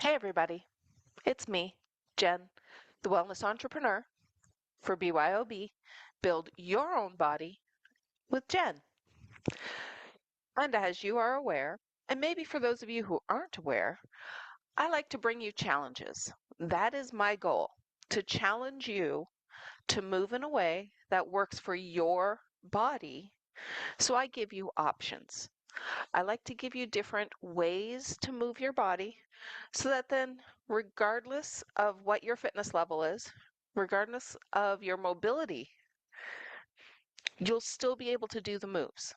Hey everybody, it's me, Jen, the wellness entrepreneur for BYOB, Build Your Own Body with Jen. And as you are aware, and maybe for those of you who aren't aware, I like to bring you challenges. That is my goal, to challenge you to move in a way that works for your body. So I give you options. I like to give you different ways to move your body so that then, regardless of what your fitness level is, regardless of your mobility, you'll still be able to do the moves.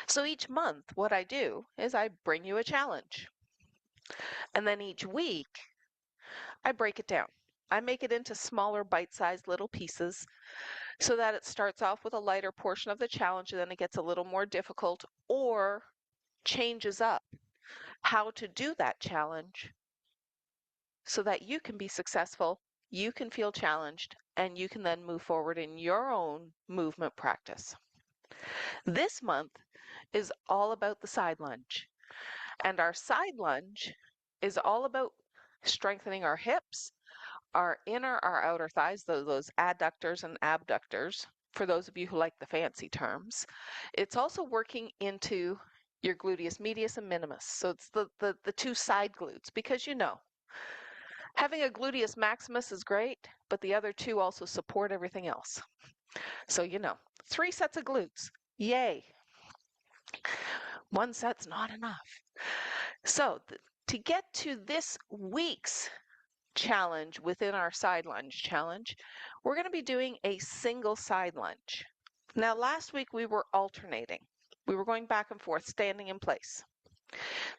So each month, what I do is I bring you a challenge. And then each week, I break it down. I make it into smaller bite-sized little pieces so that it starts off with a lighter portion of the challenge and then it gets a little more difficult or changes up how to do that challenge so that you can be successful, you can feel challenged, and you can then move forward in your own movement practice. This month is all about the side lunge, and our side lunge is all about strengthening our hips, our inner, our outer thighs, those adductors and abductors, for those of you who like the fancy terms. It's also working into your gluteus medius and minimus. So it's the two side glutes, because having a gluteus maximus is great, but the other two also support everything else. So 3 sets of glutes. Yay. One set's not enough. So to get to this week's challenge within our side lunge challenge, we're going to be doing a single side lunge. Now, last week we were alternating. We were going back and forth, standing in place.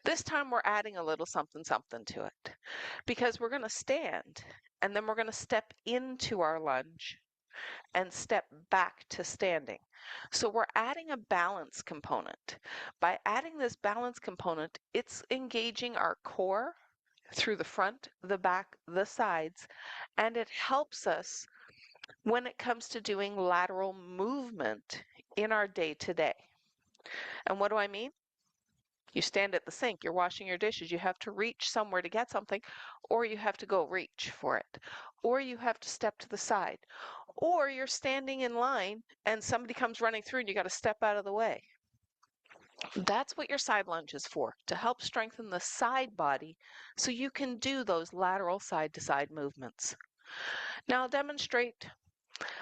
This time we're adding a little something something to it because we're going to stand and then we're going to step into our lunge and step back to standing. So we're adding a balance component. By adding this balance component, it's engaging our core through the front, the back, the sides, and it helps us when it comes to doing lateral movement in our day-to-day. And what do I mean? You stand at the sink, you're washing your dishes, you have to reach somewhere to get something, or you have to go reach for it, or you have to step to the side, or you're standing in line and somebody comes running through and you got to step out of the way. That's what your side lunge is for, to help strengthen the side body so you can do those lateral side-to-side movements. Now I'll demonstrate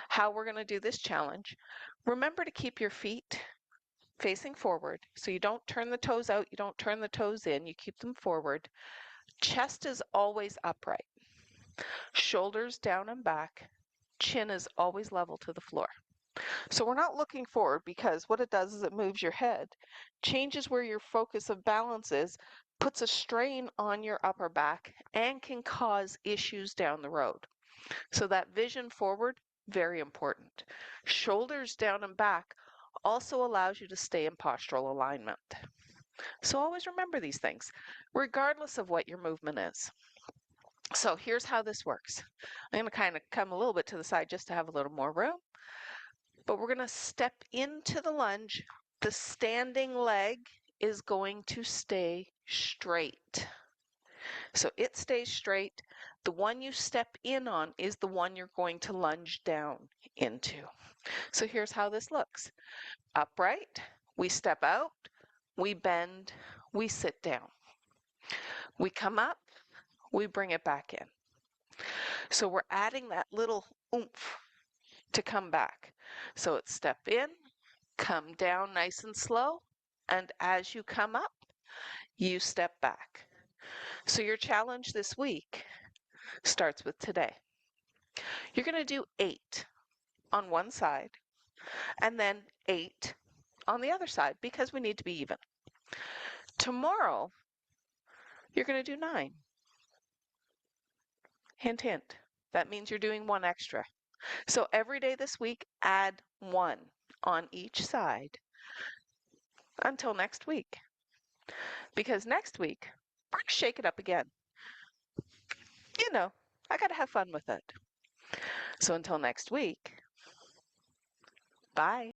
how we're going to do this challenge. Remember to keep your feet facing forward. So you don't turn the toes out, you don't turn the toes in, you keep them forward. Chest is always upright. Shoulders down and back. Chin is always level to the floor. So we're not looking forward because what it does is it moves your head, changes where your focus of balance is, puts a strain on your upper back, and can cause issues down the road. So that vision forward, very important. Shoulders down and back also allows you to stay in postural alignment. So always remember these things, regardless of what your movement is. So here's how this works. I'm going to kind of come a little bit to the side just to have a little more room. But we're going to step into the lunge. The standing leg is going to stay straight. So it stays straight. The one you step in on is the one you're going to lunge down into. So here's how this looks. Upright, we step out, we bend, we sit down. We come up, we bring it back in. So we're adding that little oomph to come back. So it's step in, come down nice and slow, and as you come up, you step back. So your challenge this week starts with today. You're going to do 8 on one side and then 8 on the other side because we need to be even. Tomorrow, you're going to do 9. Hint, hint. That means you're doing 1 extra. So every day this week, add 1 on each side until next week. Because next week, we're going to shake it up again. I got to have fun with it. So until next week, bye.